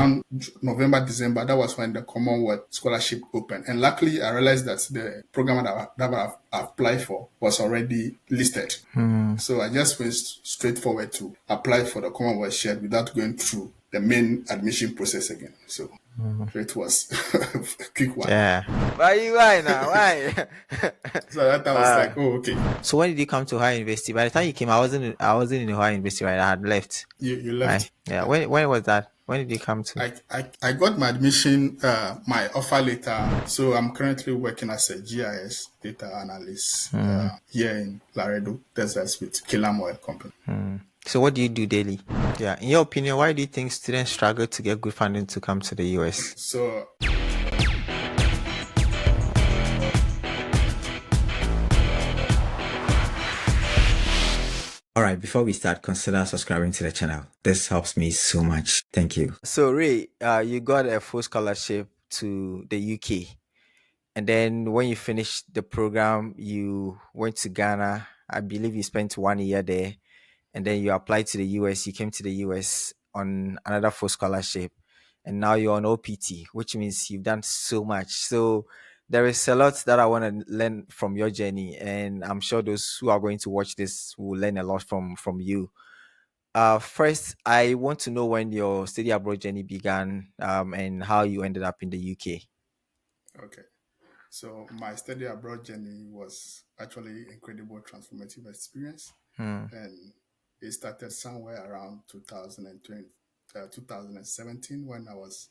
around November, December, that was when the Commonwealth Scholarship opened. And luckily, I realized that the program that I applied for was already listed. So I just went straight forward to apply for the Commonwealth Shared without going through the main admission process again. So it was a quick one. Yeah. Why now? Why? So that time I was like, oh, okay. So when did you come to Ohio University? By the time you came, I wasn't in Ohio University, right? I had left. You left. Yeah. When was that? When did you come to? I got my admission, my offer letter. So I'm currently working as a GIS data analyst here in Laredo, Texas with Killam Oil Company. So what do you do daily? Yeah. In your opinion, why do you think students struggle to get good funding to come to the US? So all right, before we start, consider subscribing to the channel. This helps me so much. Thank you. So Ray, you got a full scholarship to the UK. And then when you finished the program, you went to Ghana. I believe you spent 1 year there. And then you applied to the US. You came to the US on another full scholarship. And now you're on OPT, which means you've done so much. So there is a lot that I want to learn from your journey. And I'm sure those who are going to watch this will learn a lot from you. First, I want to know when your study abroad journey began and how you ended up in the UK. Okay. So my study abroad journey was actually incredible, transformative experience. And it started somewhere around 2017 when I was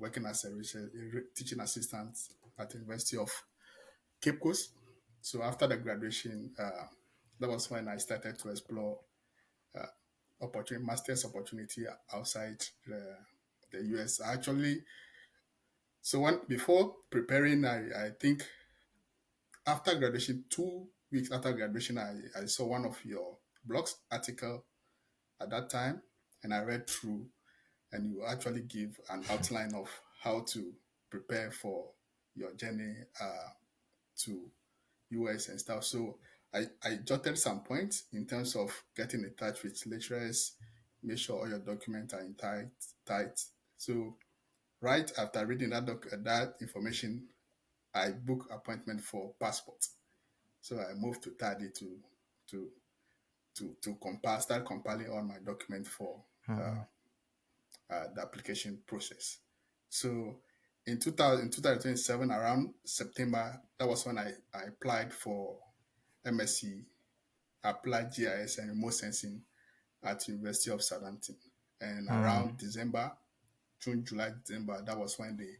working as a teaching assistant at the University of Cape Coast. So after the graduation, that was when I started to explore master's opportunity outside the US. Before preparing, I think after graduation, 2 weeks after graduation, I saw one of your blogs article at that time, and I read through, and you actually give an outline of how to prepare for your journey to US and stuff. So I jotted some points in terms of getting in touch with lecturers, make sure all your documents are in tight. So right after reading that information, I booked appointment for passport. So I moved to Tadi to start compiling all my documents for the application process. So in 2027, around September, that was when I applied for MSc, applied GIS and remote sensing at University of Southampton. And around June, July, December, that was when they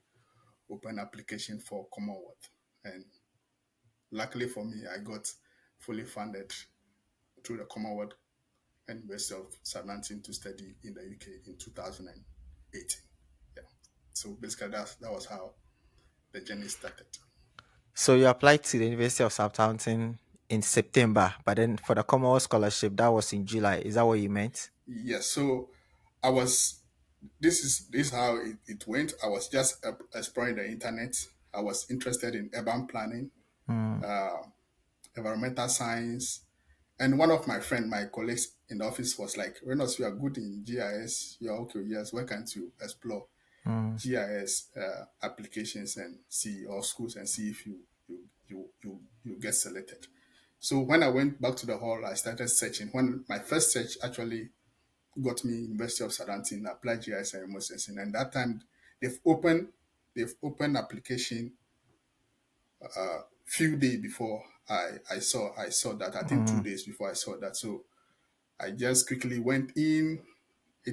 opened application for Commonwealth. And luckily for me, I got fully funded through the Commonwealth and University of Southampton to study in the UK in 2018. Yeah. So basically, that was how the journey started. So you applied to the University of Southampton in September, but then for the Commonwealth Scholarship, that was in July. Is that what you meant? Yes. So I was. This is how it went. I was just exploring the internet. I was interested in urban planning, environmental science, and one of my colleagues in the office was like, Reynolds, you are good in GIS. You're okay. Yes. Why can't you explore GIS applications and see or schools and see if you get selected. So when I went back to the hall, I started searching. When my first search actually got me University of Southampton, applied GIS and remote sensing, and that time they've opened application few days before I saw that. I think 2 days before I saw that. So I just quickly went in. I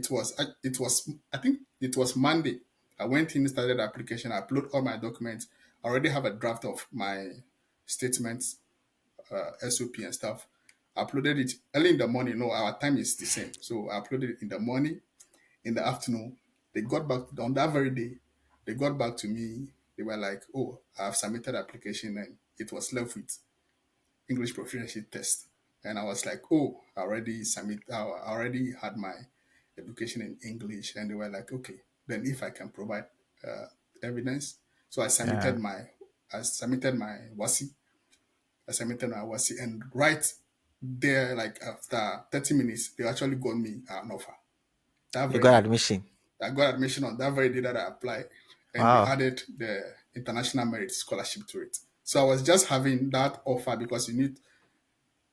think it was Monday. I went in, started the application, I upload all my documents. I already have a draft of my statements, SOP and stuff. I uploaded it early in the morning. No, our time is the same. So I uploaded it in the morning. In the afternoon, they got back on that very day. They got back to me. They were like, "Oh, I've submitted application," and it was left with English proficiency test. And I was like, "Oh, I already had my education in English," and they were like, "Okay, then if I can provide evidence." So I submitted my WASI. And right there, like after 30 minutes, they actually got me an offer. You got admission. I got admission on that very day that I applied, and they Wow. added the international merit scholarship to it. So I was just having that offer because you need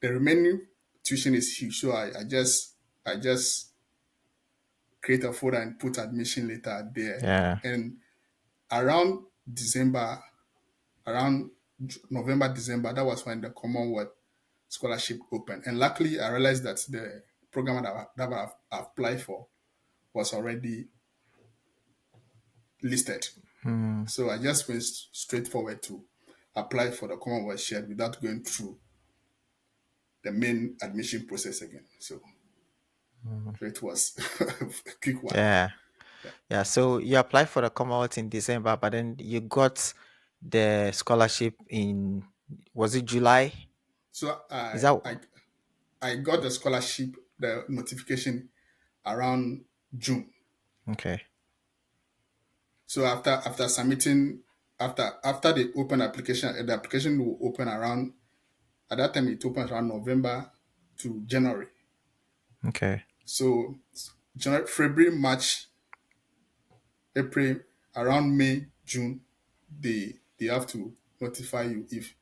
the remaining tuition is huge. So I just create a folder and put admission letter there. Yeah. And around December, around November, December, that was when the Commonwealth scholarship opened. And luckily, I realized that the program that I applied for was already listed. Mm, So I just went straight forward to apply for the Commonwealth Shared without going through the main admission process again. So it was a quick one. yeah. Yeah. Yeah. So you applied for the Commonwealth in December, but then you got the scholarship in, was it July? So Is I that I I got the scholarship, the notification around June. okay? So after submitting, after the open application, the application will open around, at that time it opens around November to January. Okay. So January, February, March, April, around May, June, they have to notify you if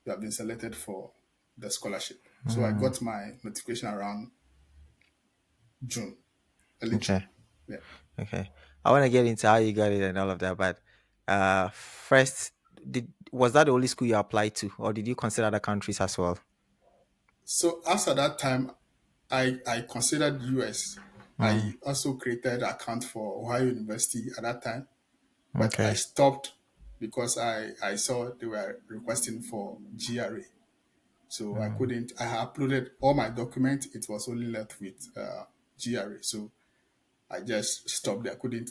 you have been selected for the scholarship. So I Mm, got my notification around June, early June. okay. Yeah. Okay. I want to get into how you got it and all of that, but first, was that the only school you applied to, or did you consider other countries as well? So after that time, I considered US. Mm, I also created an account for Ohio University at that time, but I okay. stopped because I saw they were requesting for GRA. So I Mm, couldn't, I had uploaded all my documents. It was only left with GRA. So I just stopped there. I couldn't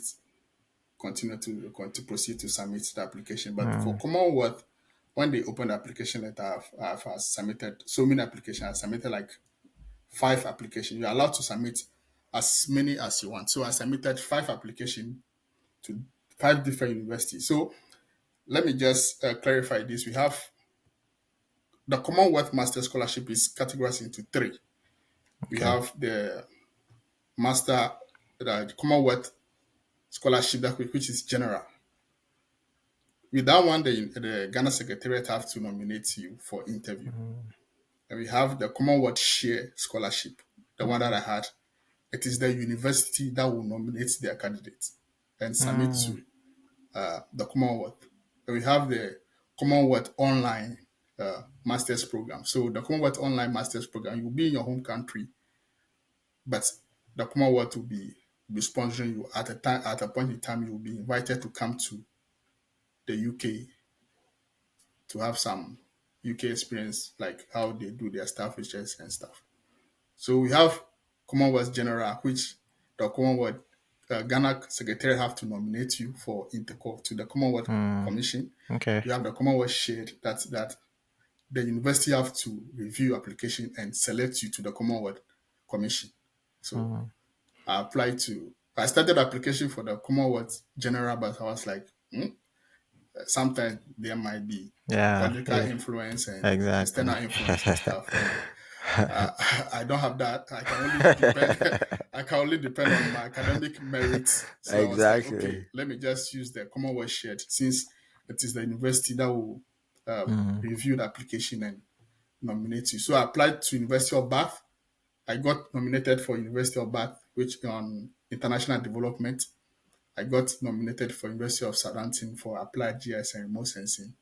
continue to proceed to submit the application. But for mm, Commonwealth, when they opened the application letter, I've submitted so many applications. I submitted like 5 applications. You're allowed to submit as many as you want. So I submitted 5 applications to 5 different universities. So let me just clarify this. We have the Commonwealth Master Scholarship is categorized into three. We okay. have the Master, the Commonwealth Scholarship, which is general. With that one, the Ghana Secretariat have to nominate you for interview. Mm, And we have the Commonwealth Share Scholarship, the one that I had. It is the university that will nominate their candidates and submit mm, to the Commonwealth. And we have the Commonwealth Online Masters Program. So the Commonwealth Online Masters Program, you will be in your home country, but the Commonwealth will be sponsoring you at a time. At a point in time, you will be invited to come to the UK to have some UK experience, like how they do their staff research and stuff. So we have Commonwealth General, which the Commonwealth Ghana Secretary have to nominate you for intercall to the Commonwealth mm, Commission. okay. We have the Commonwealth Shared, that the university have to review application and select you to the Commonwealth Commission. So Mm, I started application for the Commonwealth General, but I was like, sometimes there might be yeah. political Yeah. influence and Exactly. external influence and stuff. And uh, I don't have that. I can only depend. I can only depend on my academic merits. So I was like, okay, Exactly. let me just use the Commonwealth Shared since it is the university that will Mm, review the application and nominate you. So I applied to University of Bath. I got nominated for University of Bath, which on international development. I got nominated for University of Southampton for applied GIS and remote sensing.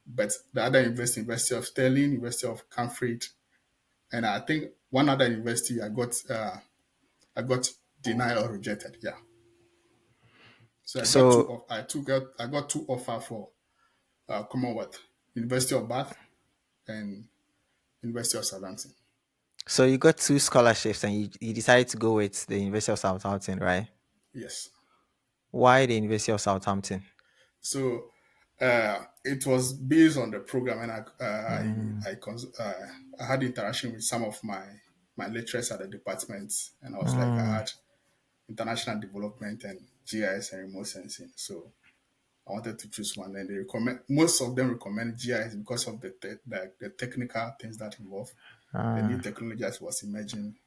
But the other University of Stirling, University of Cambridge, and I think one other university I got denied or rejected. Yeah. So I got two so of I got two offer for Commonwealth, University of Bath and University of Southampton. so you got two scholarships and you decided to go with the University of Southampton, right? Yes. Why the University of Southampton? So it was based on the program, and Mm, I had interaction with some of my lecturers at the department, and I was like, I mm, had international development and GIS and remote sensing. So I wanted to choose one, and they recommend, most of them recommend GIS because of the technical things that involve the new ah, technology that was emerging.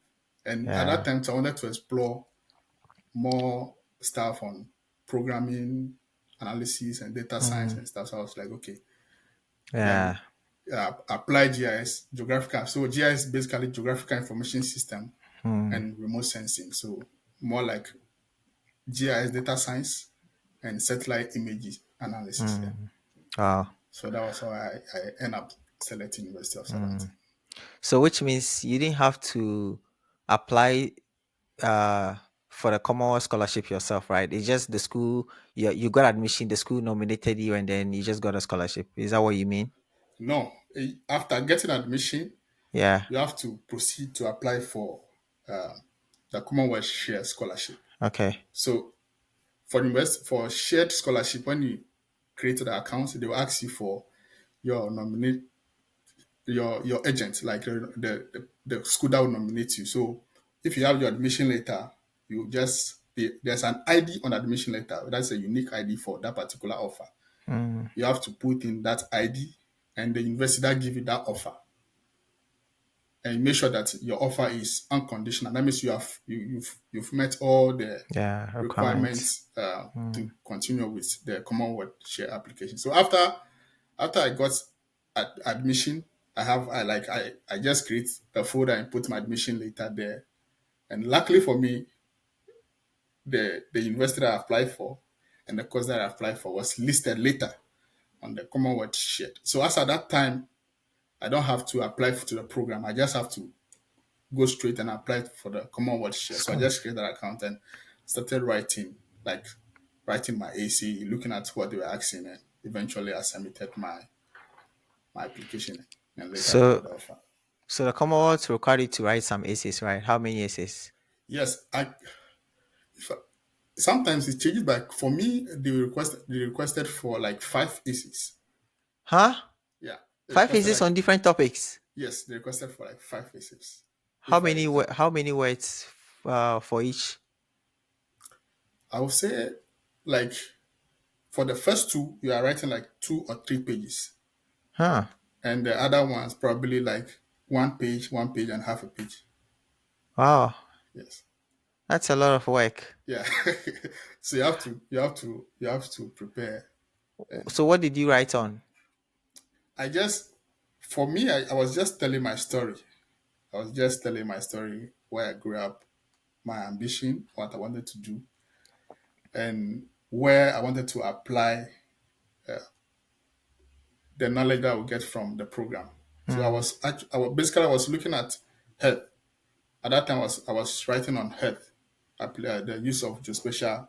And at that yeah. time, so I wanted to explore more. stuff on programming, analysis, and data science Mm. and stuff. So I was like, okay, then Yeah. apply GIS, geographical. So GIS is basically geographical information system Mm. and remote sensing. So more like GIS data science and satellite images analysis. Yeah. Mm. Wow. So that was how I end up selecting University of Southampton. Mm. So which means you didn't have to apply uh for the Commonwealth scholarship yourself, right? It's just the school you got admission, the school nominated you, and then you just got a scholarship. Is that what you mean? No, after getting admission, Yeah. you have to proceed to apply for uh, the Commonwealth Shared Scholarship. Okay. So for shared scholarship, when you create the account, they will ask you for your nominate your agent, like the school that will nominate you. So if you have your admission letter, you just there's an ID on the admission letter. That's a unique ID for that particular offer. Mm. You have to put in that ID, and the university that give you that offer, and make sure that your offer is unconditional. That means you've met all the Yeah. Requirements. requirements to Mm. continue with the Commonwealth share application. So after I got admission, I just create a folder and put my admission letter there. And luckily for me, the university that I applied for and the course that I applied for was listed later on the Commonwealth shared. So as at that time, I don't have to apply to the program. I just have to go straight and apply for the Commonwealth share. So I just created that account and started writing my AC, looking at what they were asking, and eventually I submitted my application, and later I got So the offer. so the Commonwealth required you to write some essays, right? How many essays? Yes, if I sometimes it changes, but for me, they requested for like 5 ACs. Huh? Yeah, they Five requested essays like on different topics. yes, they requested for like 5 ACs. How If I many how many words for each? I would say like for the first two, you are writing like 2 or 3 pages, Huh. and the other ones probably like one page and half a page. Wow. Yes. That's a lot of work. Yeah. So you have to prepare. And So what did you write on? I just for me, I was just telling my story. I was just telling my story, where I grew up, my ambition, what I wanted to do, and where I wanted to apply the knowledge that I would get from the program. So Hmm. basically I was looking at health. At that time, I was writing on health, the use of geospatial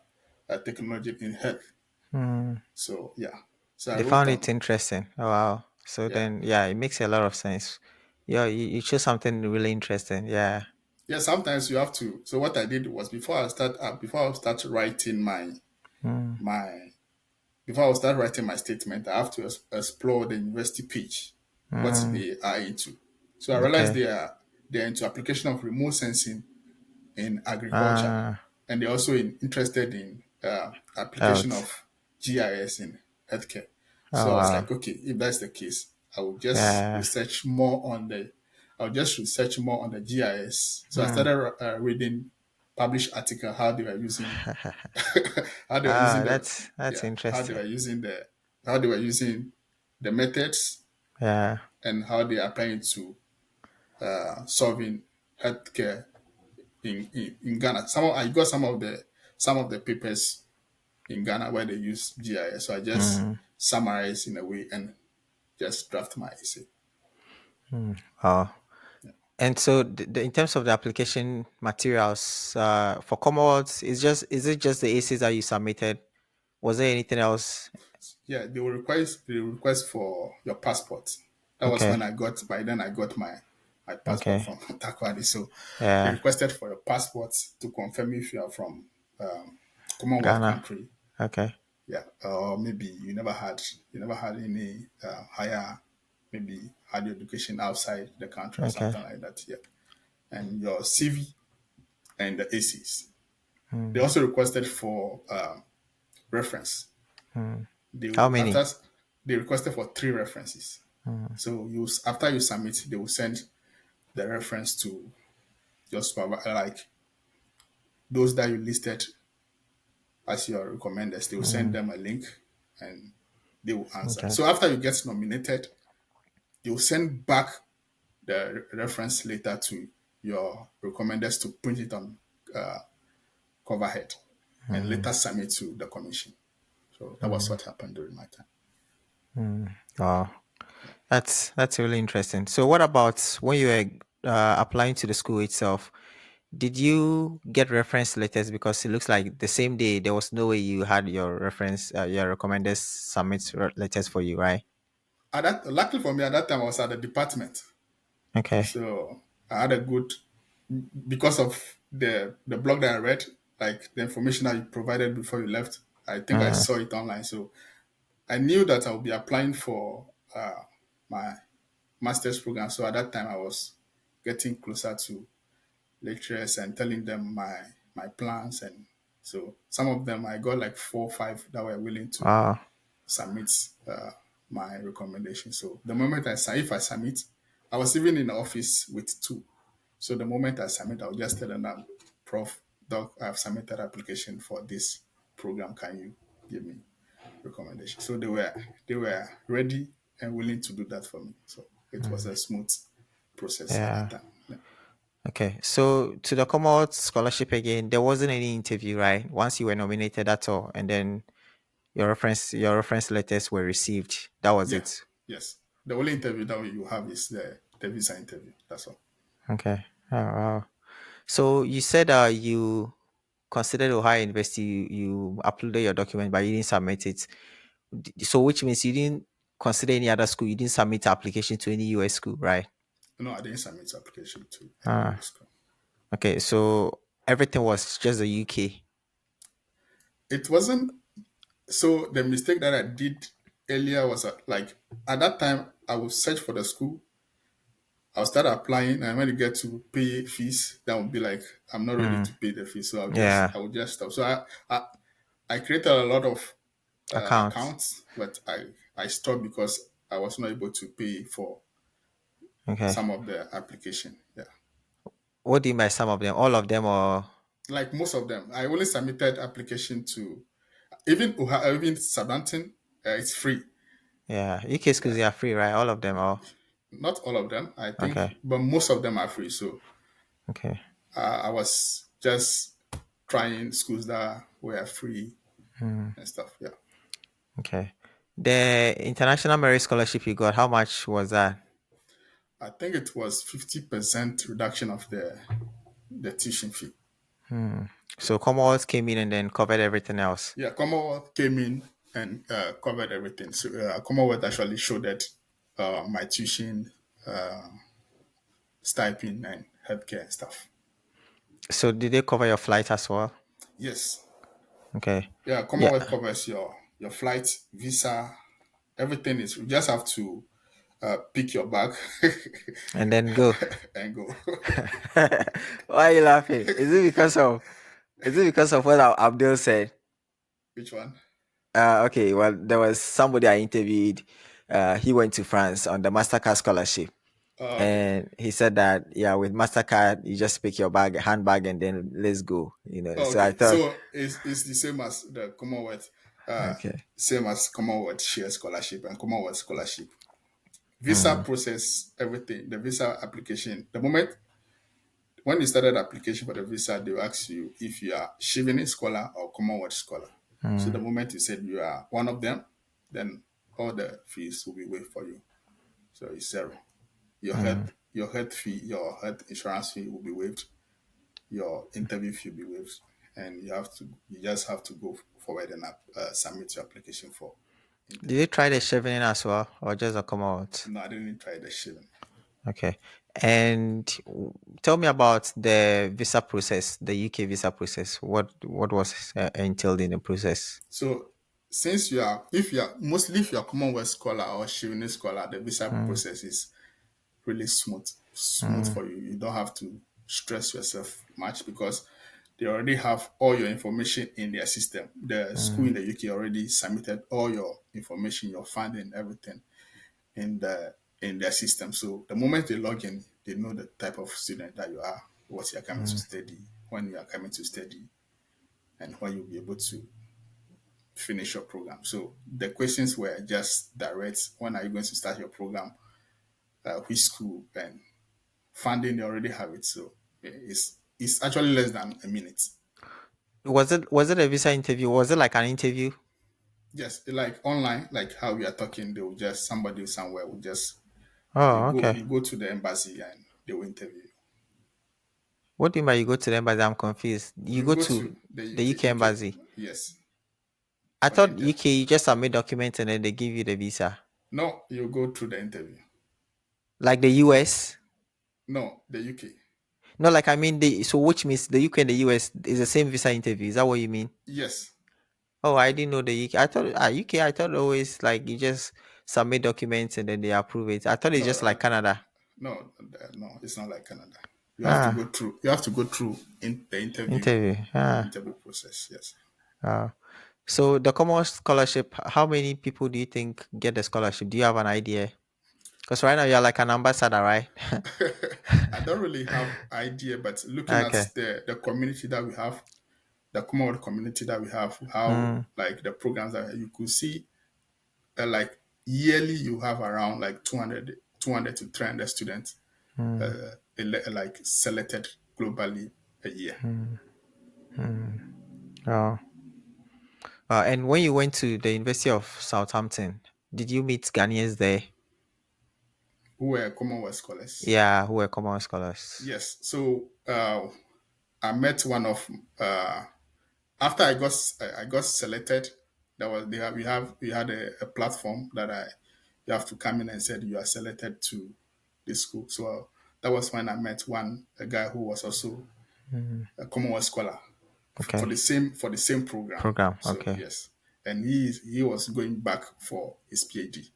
technology in health. Hmm. So yeah, so I They wrote found on it interesting. Oh, wow. So yeah. then, yeah, it makes a lot of sense. Yeah, you chose something really interesting. Yeah. Yeah, sometimes you have to. So what I did was before I start writing Mm, my before I start writing my statement, I have to explore the university page, what mm, they are into. So I realized okay. they're into application of remote sensing in agriculture, Uh, and they're also interested in application out. of GIS in healthcare. Oh, So I was wow. like, okay, if that's the case, I will just Yeah. research more on the GIS. So I Mm. started reading published article how they were using how they were using the That's yeah how they interesting. were using the how they were using the methods Yeah. and how they are applying to solving healthcare in Ghana. I got some of the papers in Ghana where they use GIS. So I just Mm, summarize in a way and just draft my essay. wow. And so, in terms of the application materials for Commonwealth, is it just the essays that you submitted? Was there anything else? Yeah, they will request for your passport. That was Okay. when by then I got my passport Okay. from Takwadi. So they Yeah. requested for your passport to confirm if you are from Commonwealth Ghana. country. Okay. Yeah, or maybe you never had any higher, maybe higher education outside the country or Okay. something like that. Yeah, and your CV and the ACs. They Mm, also requested for reference. mm. They How will, after many? they requested for 3 references. Mm, So after you submit, they will send the reference to your supervisor, like those that you listed as your recommenders. They will send Mm, them a link and they will answer. okay. So after you get nominated, they will send back the reference letter to your recommenders to print it on uh, cover head and Mm, later submit to the commission. So that was mm, what happened during my time. mm. Wow. That's really interesting. So what about when you were applying to the school itself? Did you get reference letters? Because it looks like the same day there was no way you had your reference, your recommenders submit letters for you, right? Luckily for me, at that time I was at the department, Okay. so I had a good because of the blog that I read, like the information that you provided before you left. I think I Mm, saw it online, so I knew that I would be applying for my master's program. So at that time, I was getting closer to lecturers and telling them my plans, and so some of them I got like 4 or 5 that were willing to wow. submit my recommendation. So the moment if I submit, I was even in the office with 2. So the moment I submit, I'll just tell them, Prof, Doc, I've submitted application for this program. Can you give me recommendation? So they were ready and willing to do that for me. So it was a smooth process at that Yeah. time. Yeah. Okay. So to the Commonwealth Scholarship again, there wasn't any interview, right? Once you were nominated, that's all. And then your reference letters were received. That was Yeah. it. Yes. The only interview that you have is the visa interview. That's all. Okay. Oh, wow. So you said you considered Ohio University, you uploaded your document, but you didn't submit it. So which means you didn't consider any other school. You didn't submit application to any US school, right? No, I didn't submit application to any Ah, US school. okay. So everything was just the UK. It wasn't. So the mistake that I did earlier was like at that time I would search for the school. I'll start applying, and when you get to pay fees, that would be like I'm not ready Mm, to pay the fees, so yeah. I would just stop. So I created a lot of Accounts. accounts, but I stopped because I was not able to pay for Okay. some of the application. Yeah, What do you mean by some of them? All of them, or like most of them, I only submitted application to even Southampton. It's free. yeah, UK schools Yeah, they are free, right? All of them. Oh, not all of them, I think, okay. but most of them are free. So Okay. I was just trying schools that were free Hmm. and stuff. Yeah, Okay. The international merit scholarship you got, how much was that? I think it was 50% reduction of the tuition fee. Hmm. So Commonwealth came in and then covered everything else. Yeah, Commonwealth came in and covered everything. So Commonwealth actually showed that my tuition, uh, stipend, and healthcare and stuff. So did they cover your flight as well? Yes, Okay. yeah, Yeah. Commonwealth covers your flight, visa, everything is. You just have to pick your bag And then go. and go. Why are you laughing? Is it because of what Abdul said? Which one? Okay, well, there was somebody I interviewed. He went to France on the Mastercard scholarship, Okay. and he said that yeah, with Mastercard, you just pick your handbag, and then let's go. So I Okay, thought, so it's the same as the Commonwealth, uh, okay, same as Commonwealth Shared Scholarship and Commonwealth Scholarship. Visa mm, process everything. The visa application. The moment when you started application for the visa, they will ask you if you are Chevening scholar or Commonwealth scholar. So the mm, moment you said you are one of them, then all the fees will be waived for you. So it's zero. mm. Your health fee, your health insurance fee will be waived. Your interview fee will be waived, and you just have to go forward and submit your application for Did interview. you try the Chevening as well, or just the Commonwealth? No, I didn't try the Chevening. Okay, and tell me about the visa process, the UK visa process. What was entailed in the process? So since if you are Commonwealth scholar or Chevening scholar, the visa Mm, process is really smooth mm, for you. You don't have to stress yourself much because they already have all your information in their system. The school mm, in the UK already submitted all your information, your funding, everything in their system. So the moment they log in, they know the type of student that you are, what you are coming to mm. study, when you are coming to study, and when you'll be able to. finish your program. So the questions were just direct. When are you going to start your program? Which school and funding? They already have it. So it's actually less than a minute. Was it a visa interview? Was it like an interview? Just like online, like how we are talking, they will just somebody somewhere will just Oh, okay. you go to the embassy and they will interview you. What do you mean by you go to the embassy? I'm confused. You You go go to to the the UK UK, embassy. yes, I for the thought interview. UK you just submit documents and then they give you the visa. No, you go through the interview. Like the US. No, the UK. No, like I mean the so which means the UK and the US is the same visa interview. Is that what you mean? Yes. Oh, I didn't know the UK. I thought UK. I thought always like you just submit documents and then they approve it. I thought it's No, just like Canada. no, it's not like Canada. You have to Ah, go through. You have to go through in interview. the Ah, interview process. Yes. ah. So the Commonwealth Scholarship. How many people do you think get the scholarship? Do you have an idea? Because right now you're like an ambassador, right? I don't really have idea, but looking at Okay. the community that we have, the Commonwealth community that we have, how Mm, like the programs that you could see, like yearly you have around like 200 to 300 students, mm, like selected globally a year. mm, mm. Oh. And when you went to the University of Southampton, did you meet Ghanaians there? Who were Commonwealth scholars. Yeah, who were Commonwealth scholars. Yes. So I met one of after I got selected. That was they have we had a platform that I you have to come in and said you are selected to this school. So that was when I met a guy who was also Mm, a Commonwealth scholar okay. for the same program. Program. So Okay. yes, and he was going back for his PhD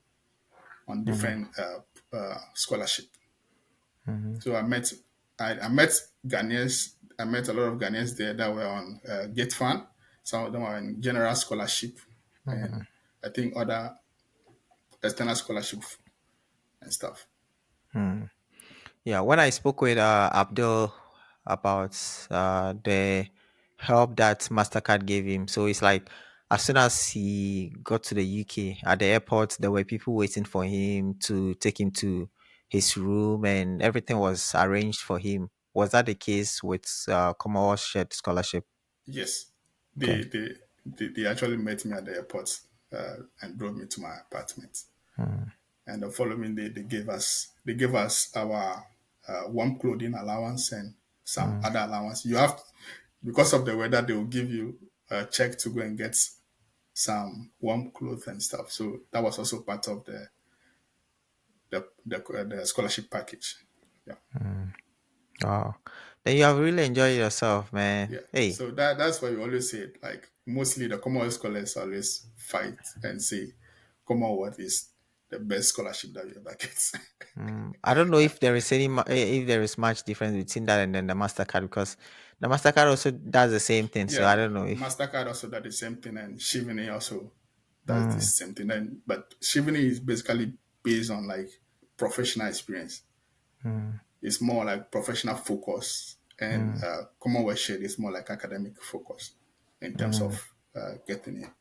on Mm, different scholarship. mm, So I met Ghanaians. I met a lot of Ghanaians there that were on Gate Fund. Some of them were in general scholarship, mm, and I think other external scholarship and stuff. mm. Yeah, when I spoke with Abdul about the help that MasterCard gave him, so it's like as soon as he got to the UK at the airport, there were people waiting for him to take him to his room and everything was arranged for him. Was that the case with Commonwealth Shared Scholarship? Yes, Okay. they actually met me at the airport and drove me to my apartment. Mm, And the following day, they gave us our warm clothing allowance and some mm, other allowance. You have because of the weather, they will give you a check to go and get some warm clothes and stuff. So that was also part of the scholarship package. Yeah, mm. Oh, then you have really enjoyed yourself, man. yeah. Hey. So that's why we always say it. Like mostly the Commonwealth scholars always fight and say Commonwealth is the best scholarship that you ever get. I don't know if there is if there is much difference between that and then the Mastercard because the Mastercard also does the same thing. So Yeah, I don't know if. Mastercard also does the same thing, and Shivani also does the Mm, same thing. And but Shivani is basically based on like professional experience. mm, It's more like professional focus, and mm, Commonwealth Share is more like academic focus in terms mm, of getting in.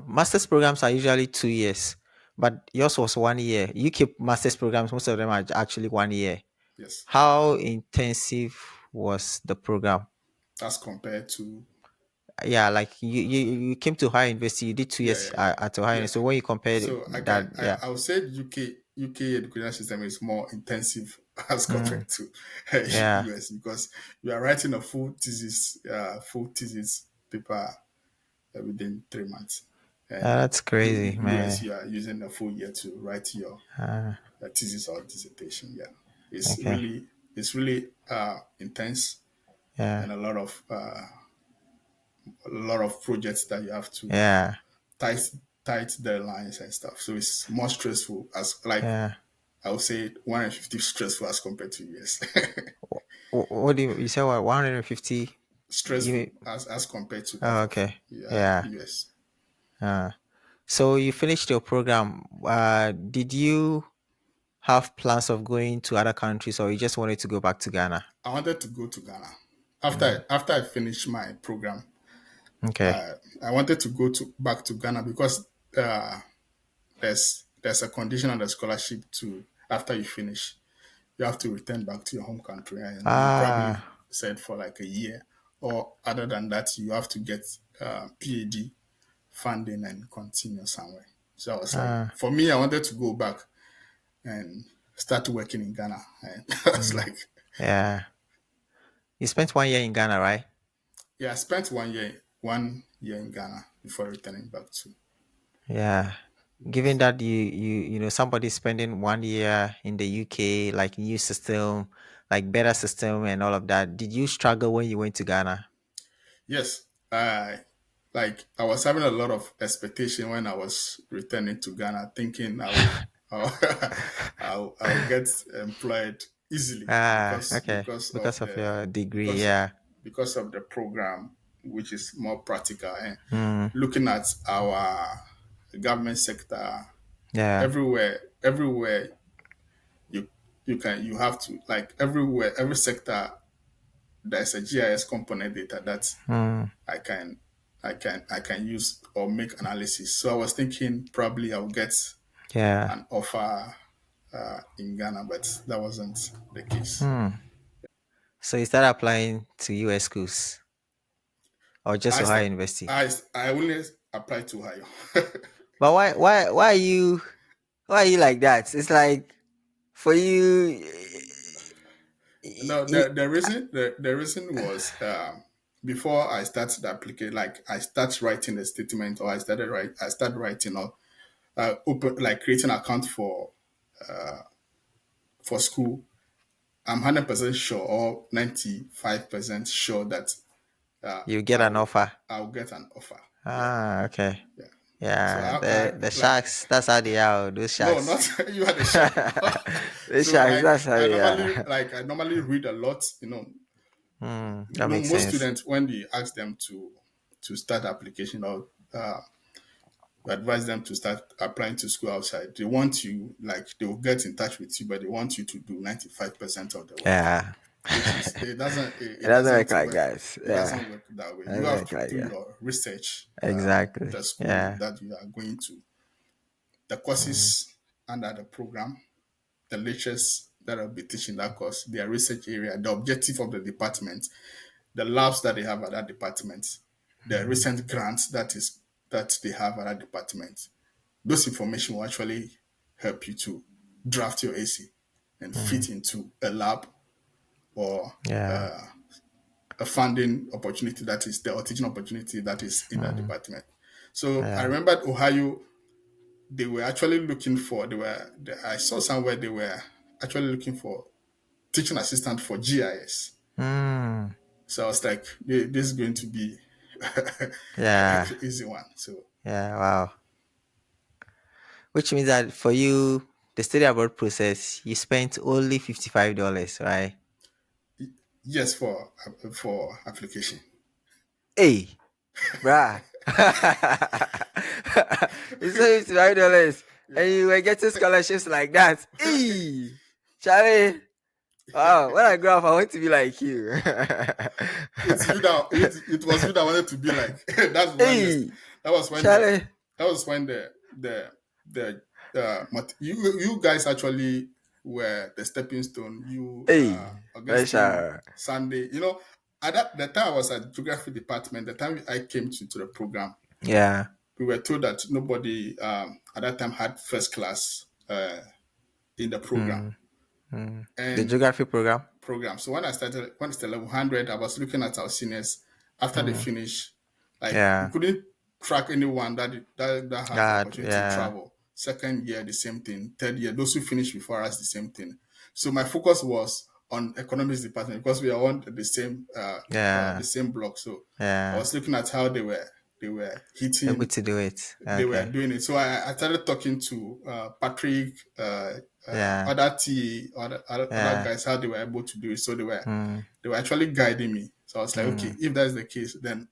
Masters programs are usually 2 years, but yours was 1 year. UK masters programs, most of them are actually 1 year. Yes, How intensive was the program? that's compared to Yeah, like you came to higher university, you did two yeah, years yeah, yeah, at Ohio. yeah. So when you compare So that, yeah, I would say UK education system is more intensive as mm, compared to yeah, US because you are writing a full thesis paper within 3 months. And that's crazy, US, man. you are using a full year to write your Uh, thesis or dissertation. Yeah, okay. it's really intense Yeah, and a lot of projects that you have to yeah, tight tight deadlines and stuff. So it's more stressful as like yeah. I would say 150 stressful as compared to US. What do you say? What 150? Stressful You as compared to that oh, of okay. Yeah. US. Uh, so you finished your program. Did you have plans of going to other countries, or you just wanted to go back to Ghana? I wanted to go to Ghana Mm, after I finished my program. okay. I wanted to go to back to Ghana because there's a condition on the scholarship to after you finish, you have to return back to your home country, and you probably Ah, said for like a year, or other than that, you have to get PhD funding and continue somewhere. So I was like, ah, for me, I wanted to go back and start working in Ghana, and I was mm, like, yeah. You spent 1 year in Ghana, right? yeah, I spent 1 year in Ghana before returning back to Yeah. Given so. that somebody spending 1 year in the UK, like new system, like better system and all of that, did you struggle when you went to Ghana? Yes, I I was having a lot of expectation when I was returning to Ghana, thinking I'll, I'll get employed easily Ah, because okay. Because of your degree, because yeah. because of the program, which is more practical, and Mm, looking at our government sector yeah. everywhere you you have to, like, everywhere, every sector, there's a GIS component data that Mm, I can I can use or make analysis. So I was thinking probably I'll get yeah. an offer in Ghana, but that wasn't the case. Hmm. So you started applying to US schools or just I st- Ohio University? I only applied to Ohio. But why are you like that? It's like for you, No, you the reason was before I started application, like I start writing a statement, or I started writing, or open, like creating account for school. I'm 100% sure, or 95% sure that uh, you get an I'll offer. I'll get an offer. Yeah, Ah, okay. yeah. So Yeah, I the like, sharks. That's how they are. Those no, sharks. not you are the shark. The So sharks. That's how they are. I normally read a lot. That makes Most sense. students, when we ask them to start application, or uh, we advise them to start applying to school outside, they want you, like, they will get in touch with you, but they want you to do 95% of the work, Yeah. which is, It it doesn't work doesn't like work. that. It Yeah. doesn't work that way. It You doesn't have work to like do that. your research, Exactly. the school Yeah. that you are going to, the Mm, courses under the program, the lectures that I'll be teaching that course, their research area, the objective of the department, the labs that they have at that department, the mm, recent grants that they have at that department. Those information will actually help you to draft your AC and mm. fit into a lab, or Yeah. a funding opportunity that is the or teaching opportunity that is in that Mm, department. So I yeah. remember Ohio, they were actually looking for, I saw somewhere they were actually looking for teaching assistant for GIS. Mm, So I was like, this is going to be a yeah. easy one. So Yeah. Wow. Which means that for you, the study abroad process, you spent only $55, right? yes, for application. Hey, bruh. You said $55 Yeah, and you were getting scholarships like that. Hey, Charlie. Wow, when I grow up, I want to be like you. it was you that wanted to be like. That's when Hey, that was when the Charlie. that was when the you guys actually were the stepping stone. You, Hey, Augustine, pressure. Sunday. At the time I was at geography department. The time I came to the program, Yeah. we were told that nobody at that time had first class in the program. Mm, mm. The And geography program. program. So when I started level 100, I was looking at our seniors after they Mm, finish. Like, we yeah. couldn't track anyone that had the God, opportunity to yeah. travel. Second year, the same thing. Third year, those who finished before us, the same thing. So my focus was on economics department because we are on the Yeah. same block. So I Yeah. was looking at how they were Able hitting, to do it. they were Okay. doing it. So I started talking to Patrick, Yeah. other T, other Yeah. guys, how they were able to do it. So Mm, they were actually guiding me. So I was like, okay, mm. if that's the case, then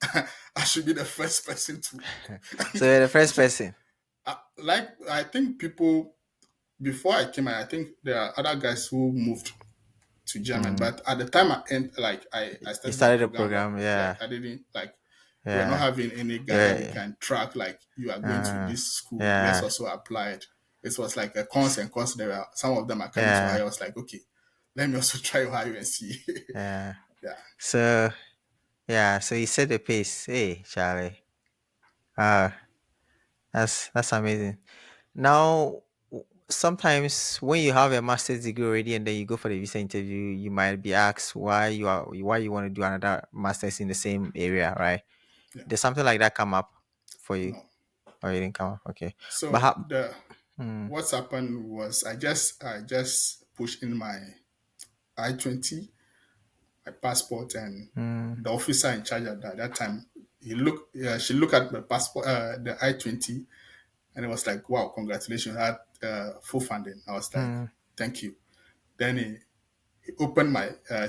I should be the first person to. So you're the first person. Like, I think people before I came, I think there are other guys who moved to German, Mm. but at the time I started You the started the program, program. Yeah. I didn't like. We're not Yeah. having any guide that we Yeah. can track, like you are going to Uh, this school, let's yeah. also apply it. It was like a cons and cons. There were some of them are coming to Yeah. hire. I was like, okay, let me also try Ohio and see. Yeah. Yeah, So yeah, so you set the pace. Hey, Charlie. Uh that's amazing. Now, sometimes when you have a master's degree already and then you go for the visa interview, you might be asked why you want to do another master's in the same area, right? yeah, Did something like that come up for you, no. or you didn't come up? Okay, but So how? the Mm, what's happened was I just pushed in my I-20, my passport, and mm, the officer in charge at that time, she looked at my passport, the I-20, and it was like, wow, congratulations, I had full funding. I was like, mm, thank you. Then he opened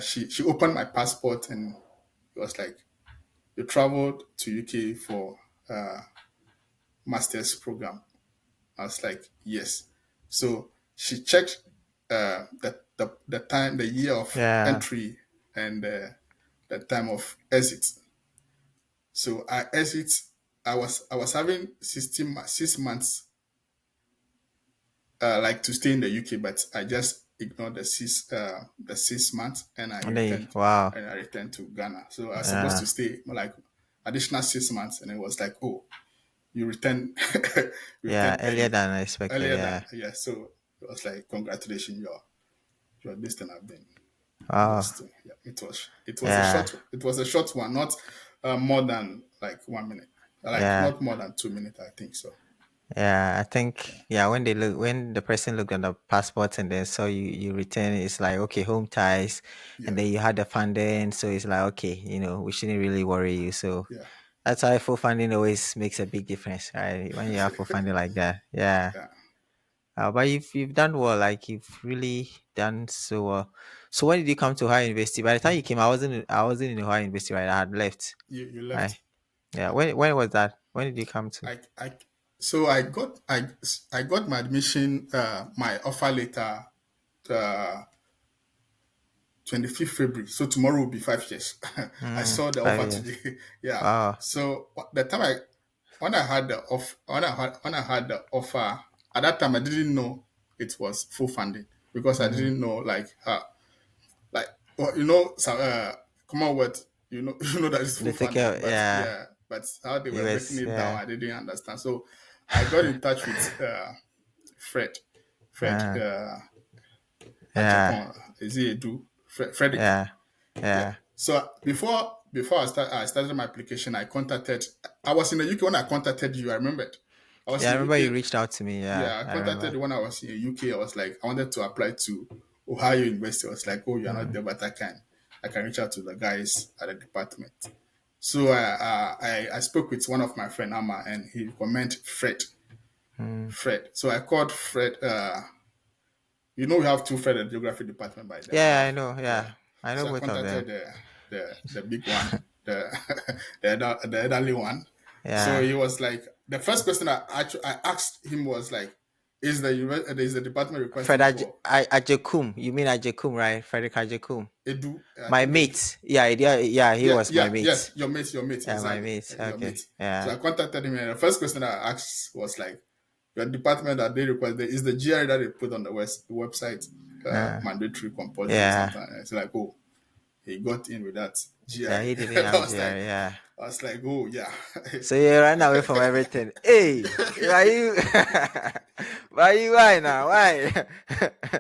she opened my passport, and it was like, you traveled to UK for master's program. I was like, yes. So she checked the time, the year of yeah, entry, and the time of exit. So I exit. I was having 6 months like to stay in the UK, but I just ignored the 6 months, and I and then returned wow, to Ghana. So I was supposed yeah, to stay like additional 6 months, and it was like, oh, you return you yeah, return earlier early, than expected, earlier than, yeah, yeah. So it was like, congratulations, you're this thing I've been wow, just yeah. yeah, It was a short one, not more than like 1 minute, like yeah. not more than 2 minutes, I think so. Yeah, I think Yeah, yeah, when the person looked at the passport and then saw you return, it's like okay, home ties, and yeah, then you had the funding, so it's like okay, we shouldn't really worry you. So yeah, that's why full funding always makes a big difference, right? When you have full funding like that, yeah. yeah. But you've done well, like you've really done so well. So when did you come to Ohio University? By the time you came, I wasn't in Ohio University, right? I had left, You right? left. Yeah. Yeah. When was that? When did you come to? I so I got my admission, my offer letter, uh, 25th February. So tomorrow will be 5 years. I saw the 5 years. offer today. Yeah. Wow. So the time I when I had the off when I had the offer, at that time I didn't know it was full funding, because I Mm. didn't know like well, so, Commonwealth, you know that it's They full take funding, care. but Yeah. yeah, but how they were breaking US. it down, Yeah. I didn't understand. So I got in touch with Fred, Fred Uh, yeah. Ajapon, is he Edu? Frederick. Yeah. Yeah. Yeah. So before I started my application, I was in the UK when I contacted you. I remembered. I was Yeah. I in the remember you UK. reached out to me. Yeah. Yeah, I I contacted remember. when I was in the UK. I was like, I wanted to apply to Ohio University. I was like, oh, you're not Mm. there, but I can reach out to the guys at the department. So I spoke with one of my friend Amma, and he recommended Fred. Mm. Fred. So I called Fred. We have two Fred at the geography department by then. We Yeah. have, I know. yeah. Yeah. I know So I both of contacted them. the big one, the the elderly one. So Yeah. he was like, the first question I asked him was like, is the department Fred requesting for Ajekum. You mean Ajekum, right? Frederick Ajekum. Edu? I My think Edu. mate. Yeah. Yeah. Yeah. He Yeah, was my yeah, yes, mate. your mate, Yeah. My exactly, mate. your Okay. mate. So Yeah. I contacted him, and the first question I asked was like, your department that they request is the GRE that they put on the website mandatory, compulsory, or Yeah. something. And it's like, oh, he got in with that Yeah. GRE. He didn't I have was like, GR. Yeah. oh yeah. So you ran away from everything. Hey, why you? Why you? Why now? Why?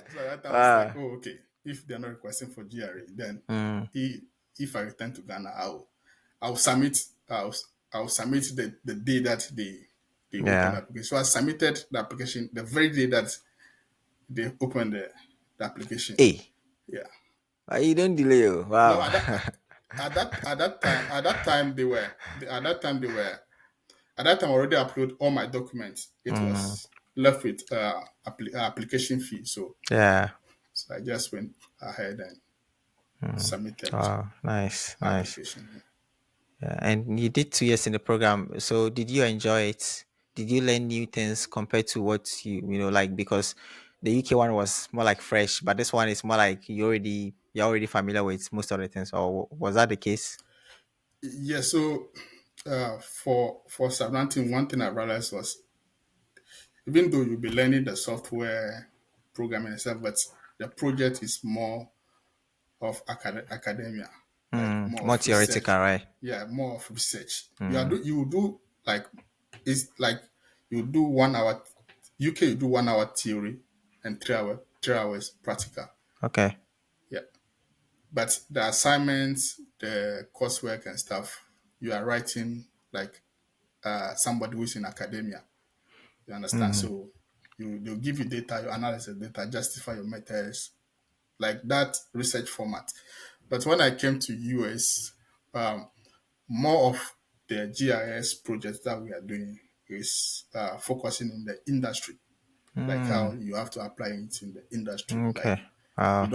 So at that time I was like, Ah, oh, okay. If they're not requesting for GRE, then mm, if I return to Ghana, I'll submit I'll submit the day that they open the yeah. application. So I submitted the application the very day that they opened the application. Hey, Yeah. why you don't delay? Oh? No, Wow. at that time I already upload all my documents. It Mm, was left with application fee. yeah. So I just went ahead and Mm, submitted wow. Nice. my Nice. application. Yeah. And you did 2 years in the program. So did you enjoy it? Did you learn new things compared to what like because the UK one was more like fresh, but this one is more like you're already familiar with most of the things. Or was that the case? Yeah, so For Southampton, one thing I realized was even though you'll be learning the software programming itself, but the project is more of academia, like more More of research. theoretical, right? Yeah, more of research. Mm. You will do like it's like you do 1 hour. UK you do 1 hour theory and 3 hours practical. Okay. Yeah, but the assignments, the coursework and stuff, you are writing like somebody who's in academia. You understand? Mm. So they'll give you data, you analyze the data, justify your methods, like that research format. But when I came to US, um, more of the GIS projects that we are doing is focusing in the industry, like how Mm. you have to apply it in the industry. Like Okay. Wow.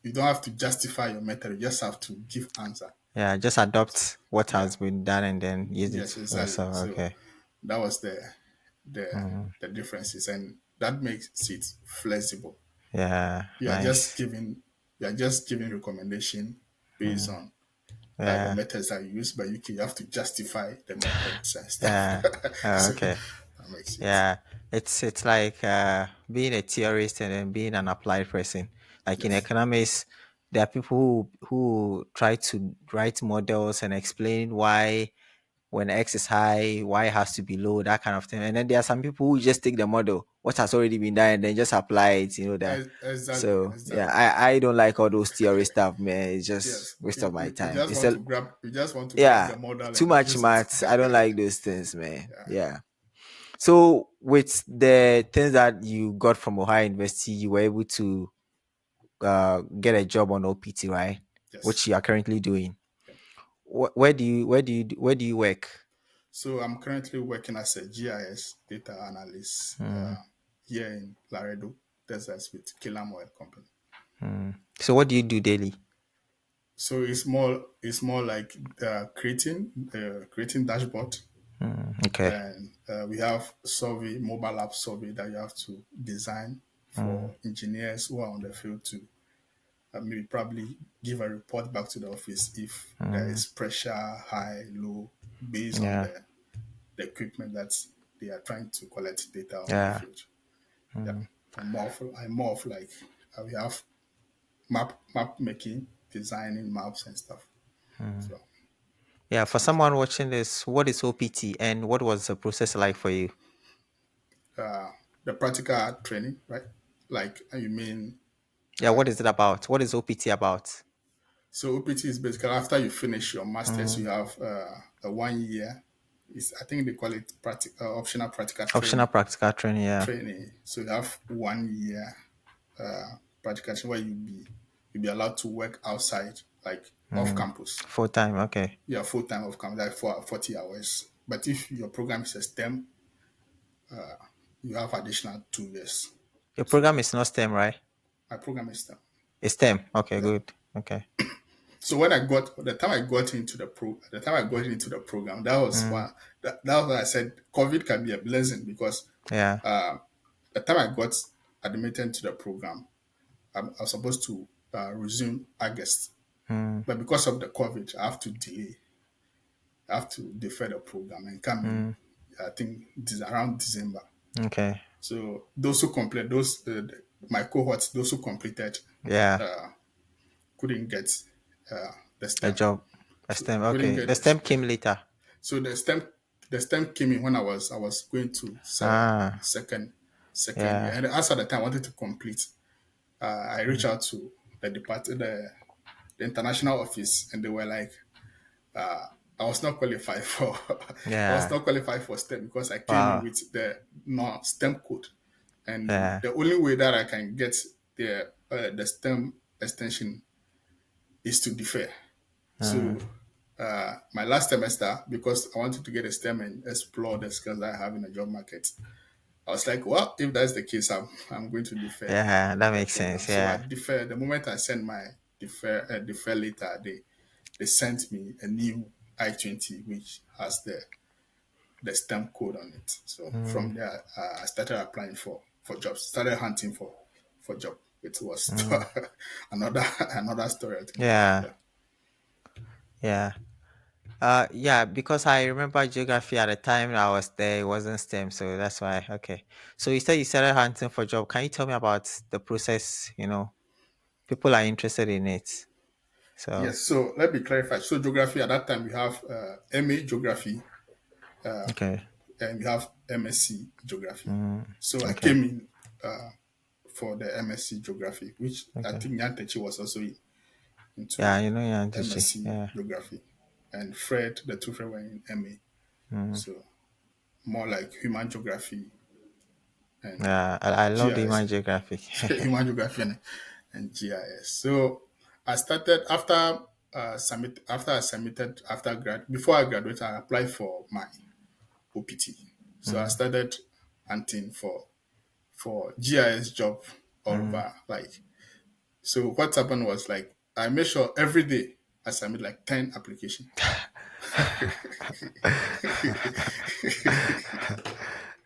you don't have to justify your method, you just have to give answer. Yeah, just adopt what Yeah, has been done and then use it yes, for exactly. yourself. So Okay. that was the Mm. the differences, and that makes it flexible. Yeah, You are just nice. giving you are just giving recommendation based Mm. on the Yeah, methods that you use, but you have to justify the methods and stuff. yeah. Oh, So okay. that makes it. Yeah, it's like being a theorist and then being an applied person. Like in Yes. economics, there are people who try to write models and explain why when X is high, Y has to be low, that kind of thing. And then there are some people who just take the model, what has already been done, and then just apply it, that. Exactly. So yeah, Exactly. I don't like all those theory stuff, man. It's just Yes. waste of my You time. just It's want a to grab yeah, the model too and much use it. maths. I don't like those things, man. Yeah. So with the things that you got from Ohio University, you were able to get a job on OPT, right? Yes. Which you are currently doing. Yeah. Where do you work? So I'm currently working as a GIS data analyst Hmm. here in Laredo, Texas, with Killam Oil Company. So what do you do daily? So it's more like creating dashboard. Okay. Then we have survey, mobile app survey that you have to design Mm, for engineers who are on the field to maybe probably give a report back to the office if there mm, is pressure, high, low, based on yeah. the equipment that they are trying to collect data on the Yeah. field. Yeah, I'm more of like we have map making, designing maps and stuff. So Yeah. For someone watching this, what is OPT and what was the process like for you? uh, the practical training, right? Like you mean Yeah. What is it about? What is OPT about? so OPT is basically after you finish your masters, Mm, you have a 1 year. I think they call it optional practical optional training. practical training. Yeah. So you have 1 year practical training where you'll be allowed to work outside, like off campus. Full time. Okay. Yeah, full time off campus, like for 40 hours. But if your program is a STEM, you have additional 2 years. Your So program is not STEM, right? my program is STEM. It's STEM. Okay. Yeah. Good. Okay. So when the time I got into the program, that was Mm, one that was when I said COVID can be a blessing because yeah. uh, the time I got admitted to the program, I was supposed to resume August, Mm, but because of the COVID, I have to defer the program and come in. mm, I think around December. okay. So those who complete those my cohorts, those who completed Yeah. uh, couldn't get the A STEM. job. A So STEM. couldn't Okay. get The this. STEM came later. So the STEM came in when I was going to Ah. second year, Yeah. and as at the time I wanted to complete. I reached out to the international office, and they were like, I was not qualified for I was Yeah. not qualified for STEM because I came in Wow. with the no STEM code, and Yeah. the only way that I can get the STEM extension is to defer. Mm, So my last semester, because I wanted to get a STEM and explore the skills that I have in the job market, I was like, well, if that's the case, I'm going to defer yeah. That the makes program. sense. So I Yeah. defer. The moment I sent my defer letter, they sent me a new I-20 which has the stamp code on it. So Mm, from there, I started applying for jobs. Started hunting for job. It was mm, another another story altogether. yeah. Yeah. Yeah. Yeah, because I remember geography at the time I was there, it wasn't STEM, so that's why. Okay. So you said you started hunting for job. Can you tell me about the process? People are interested in it. So, Yes, so let me clarify. So geography at that time we have MA geography okay. and we have MSc geography. Mm, So I okay. came in for the MSc geography, which I Okay. think Nyantechi was also Yeah, into yeah, MSc yeah. geography, and Fred, the two friends were in MA. Mm, So more like human geography and yeah, I love the GIS, human geography. human geography and GIS. So I started after after I submitted after grad before I graduated, I applied for my OPT. So I Mm, started hunting for GIS job all mm. over. Like, so what happened was like I made sure every day I submit like 10 applications.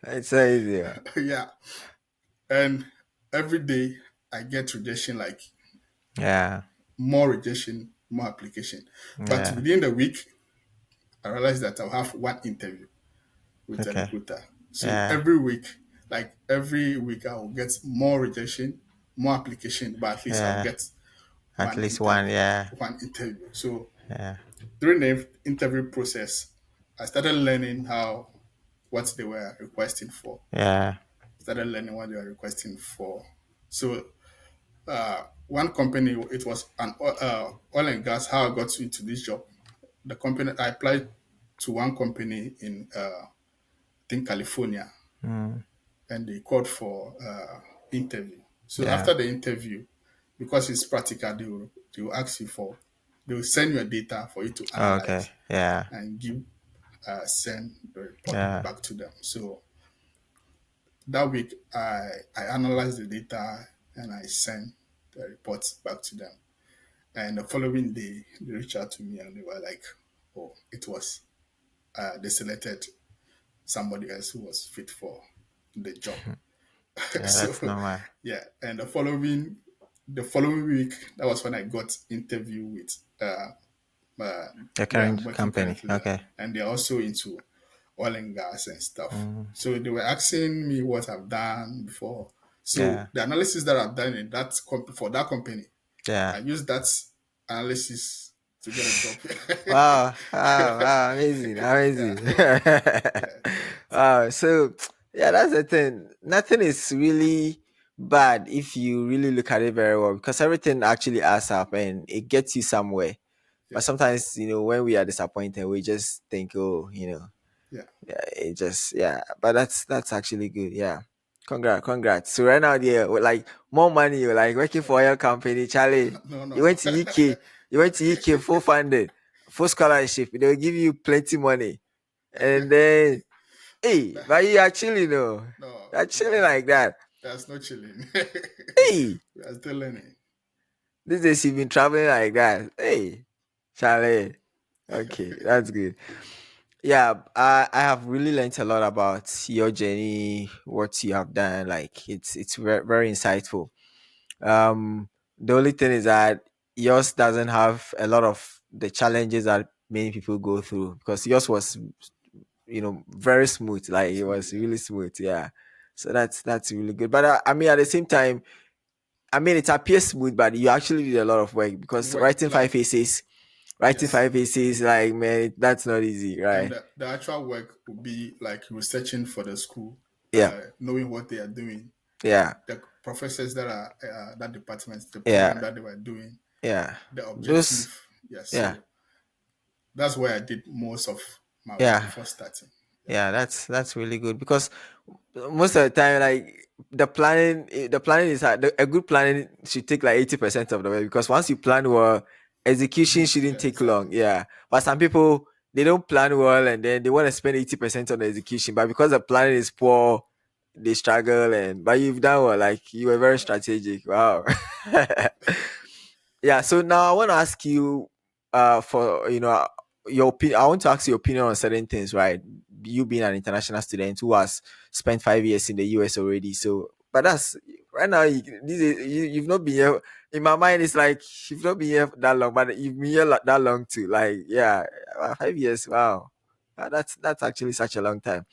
It's so easy. Yeah, and every day I get rejection, like Yeah, more rejection, more application. But yeah. within the week, I realized that I'll have one interview with a Okay. recruiter. So Yeah, every week I will get more rejection, more application, but at least I'll yeah. get At least one. Yeah, one interview. So yeah, during the interview process, I started learning what they were requesting for. yeah. Started learning what they were requesting for. So one company, it was an oil and gas. How I got into this job, the company I applied to one company in I think California, Mm, and they called for interview. So yeah. after the interview, because it's practical, they will ask you for, they will send you a data for you to Okay. analyze Yeah, and send the report yeah, back to them. So that week, I analyzed the data and I sent the reports back to them. And the following day, they reached out to me and they were like, "Oh, it was they selected somebody else who was fit for the job." yeah. That's So normal. yeah, and the following week, that was when I got interview with The where I'm current working company. currently, Okay. and they're also into oil and gas and stuff. Mm, So they were asking me what I've done before. yeah, So the analysis that I've done in for that company, yeah. I used that analysis to get a job. Wow, wow, wow, amazing, Yeah, amazing. yeah, So yeah, that's the thing. Nothing is really bad if you really look at it very well because everything actually adds up and it gets you somewhere. But yeah, sometimes, when we are disappointed, we just think, oh, yeah. yeah, it just yeah. But that's actually good. Yeah. Congrats, congrats. So right now, yeah, with like more money, you're like working for your company, Charlie. No, You no. went to UK, you went to UK full funded, full scholarship. They will give you plenty money, and then hey, That- but you are chilling, though. no, You're chilling like that. that's not chilling. Hey, We are still learning. these days you've been traveling like that. Hey, Charlie. Okay, that's good. Yeah, I have really learned a lot about your journey, what you have done. Like it's very, very insightful. The only thing is that yours doesn't have a lot of the challenges that many people go through because yours was, very smooth. Like it Smooth, was yeah. really smooth. Yeah, so that's really good. But I mean, at the same time, I mean, it appears smooth, but you actually did a lot of work because Work like writing yes, five essays, like man, that's not easy, and right? the actual work would be like researching for the school, Yeah, knowing what they are doing, yeah, the professors that are that department, the program yeah, that they were doing, yeah. the Those, objective. Yes, yeah, so that's where I did most of my work yeah, before starting. Yeah, yeah. That's really good because most of the time, like the planning is hard. A good planning should take like 80% of the way because once you plan well, execution shouldn't yeah, take long. exactly. Yeah, but some people they don't plan well and then they want to spend 80% on the execution, but because the planning is poor, they struggle. And but you've done well. Like you were very strategic. Wow. Yeah. So now I want to ask you, for your opinion. I want to ask your opinion on certain things, right? You being an international student who has spent 5 years in the US already, so but that's right now, you've not been here. In my mind, it's like you've not been here that long, but you've been here that long too. Like, yeah, 5 years. Wow. That's actually such a long time.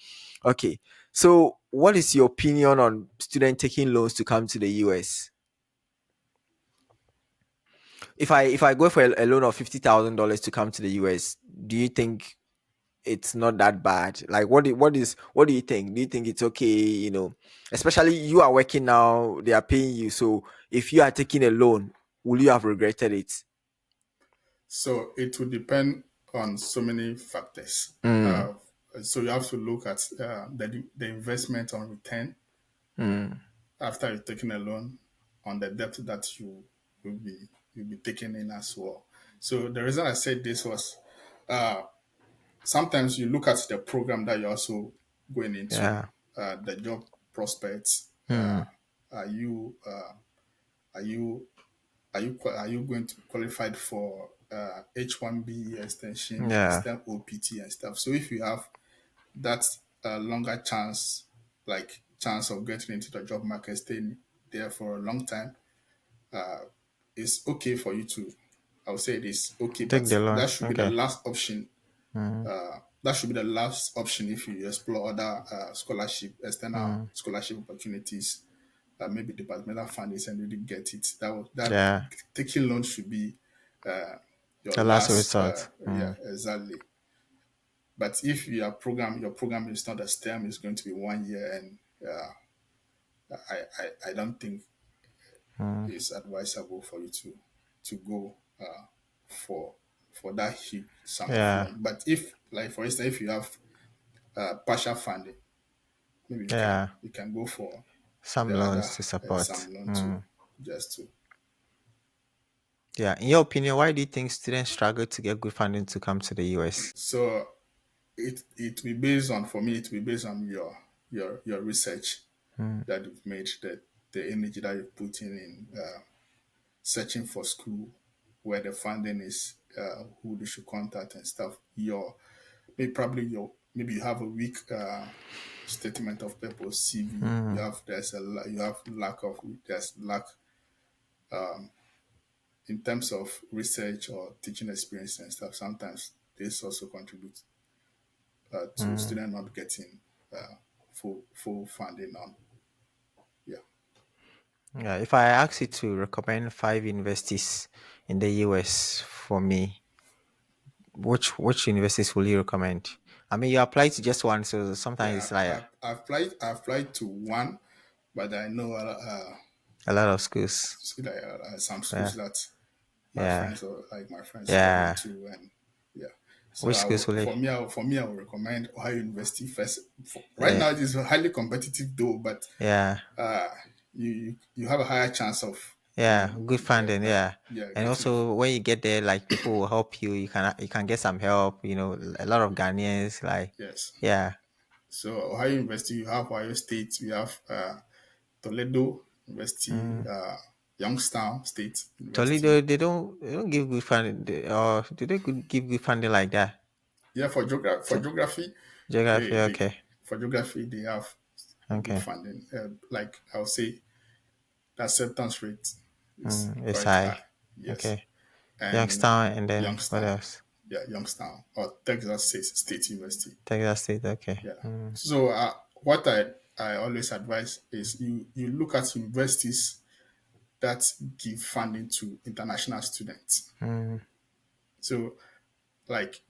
Okay. So what is your opinion on student taking loans to come to the US? If I go for a loan of $50,000 to come to the US, do you think it's not that bad? Like, what do you think? Do you think it's okay? Especially you are working now, they are paying you. So if you are taking a loan, will you have regretted it? So it will depend on so many factors. Mm, Uh, so you have to look at the investment on return mm, after you've taken a loan, on the debt that will be you'll be taking in as well. So the reason I said this was uh, sometimes you look at the program that you're also going into, yeah. the job prospects. Mm, Are you are you are you going to be qualified for H1B extension, yeah. extend OPT and stuff? So if you have that longer chance, like chance of getting into the job market, staying there for a long time, it's okay for you to. I would say it is okay, Take but the loan. that should be the Okay. last option. Mm, That should be the last option if you explore other scholarship, external mm, scholarship opportunities, maybe departmental fundings, and really get it. That yeah. taking loans should be your The last last. resort. Yeah, Mm, exactly. But if your program is not a STEM, it's going to be 1 year, and I don't think mm, it's advisable for you to go for that huge sum of yeah. loan. But if, like for instance, if you have partial funding, maybe Yeah. you can go for Some the other loans to support. some loan to Mm. just to. Yeah. In your opinion, why do you think students struggle to get good funding to come to the US? So it will be based on, for me, it will be based on your research Mm, that you've made, the energy that you put in searching for school, where the funding is, who they should contact and stuff. Maybe you have a weak statement of purpose CV. You mm, have you have there's lack in terms of research or teaching experience and stuff. Sometimes this also contributes to mm. student not getting full funding on. Yeah. Yeah. If I ask you to recommend 5 universities in the US for me, which universities will you recommend? I mean, you apply to just one, so sometimes Yeah, it's like I applied to one, but I know a lot of schools. some Yeah. schools that Yeah. my friends got Yeah. into, and yeah. So Which schools will you? for me, I would recommend Ohio University first. Right Yeah. now, it is highly competitive though, but Yeah. uh, you have a higher chance of Yeah, good funding, yeah. And getting it. also when you get there, like people will help you. You can get some help, a lot of Ghanaians, like Yes. yeah. So Ohio University, you have Ohio State, you have Toledo University, Mm. Youngstown State Toledo, University. they don't give good funding, or do they give good funding like that? Yeah, for So geography, geography, they okay. they have a good Okay. funding. Like I'll say, the acceptance rate is It's quite high. high. Yes, Okay. and Youngstown, and then what Youngstown, else? yeah, Youngstown or Texas State University. Texas State, okay. Yeah. Mm. So what I always advise is you look at universities that give funding to international students. Mm. So like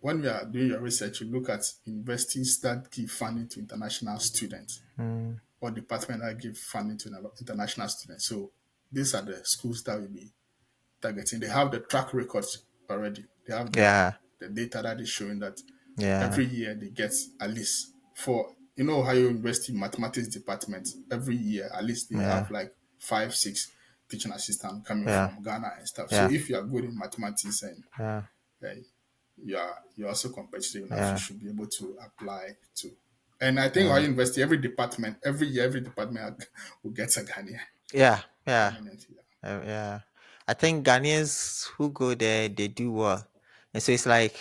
when you are doing your research, you look at universities that give funding to international students, Mm. or department that give funding to international students. So these are the schools that will be targeting. They have the track records already. They have Yeah. the data that is showing that Yeah. every year they get at least for, Ohio University mathematics department, every year at least they Yeah. have like 5, 6 teaching assistants coming Yeah. from Ghana and stuff. So Yeah. if you are good in mathematics and Yeah. uh, you're also competitive enough, you Yeah. should be able to apply to. And I think Ohio Yeah. University, every department, every year, every department will get a Ghanaian Yeah. Yeah. permanent. Yeah. Yeah, I think Ghanaians who go there, they do well, and so it's like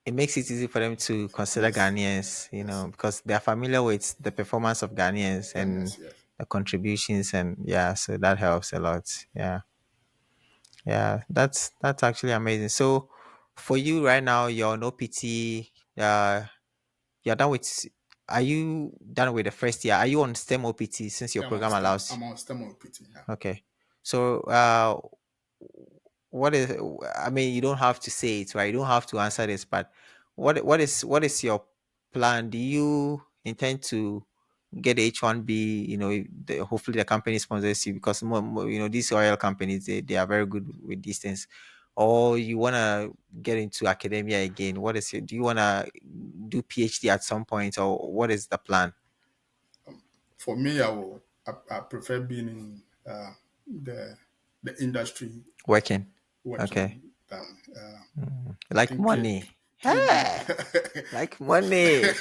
it makes it easy for them to consider Yes. Ghanaians, Yes. because they are familiar with the performance of Ghanaians, and Ghanaians. Yes. the contributions, and yeah, so that helps a lot. Yeah. Yeah, that's actually amazing. So for you right now, you're on OPT. You're done with. Are you done with the first year? Are you on STEM OPT since your Yeah, I'm on program STEM. allows? I'm on STEM OPT. Yeah. Okay. So what is? I mean, you don't have to say it, right? You don't have to answer this, but what is your plan? Do you intend to get H1B? Hopefully the company sponsors you, because these oil companies, they are very good with these things. Or you wanna get into academia again? What is it? Do you wanna do PhD at some point, or what is the plan? For me, I prefer being in the the industry Working. Okay. working than I Like think money. PhD. Hey, like money.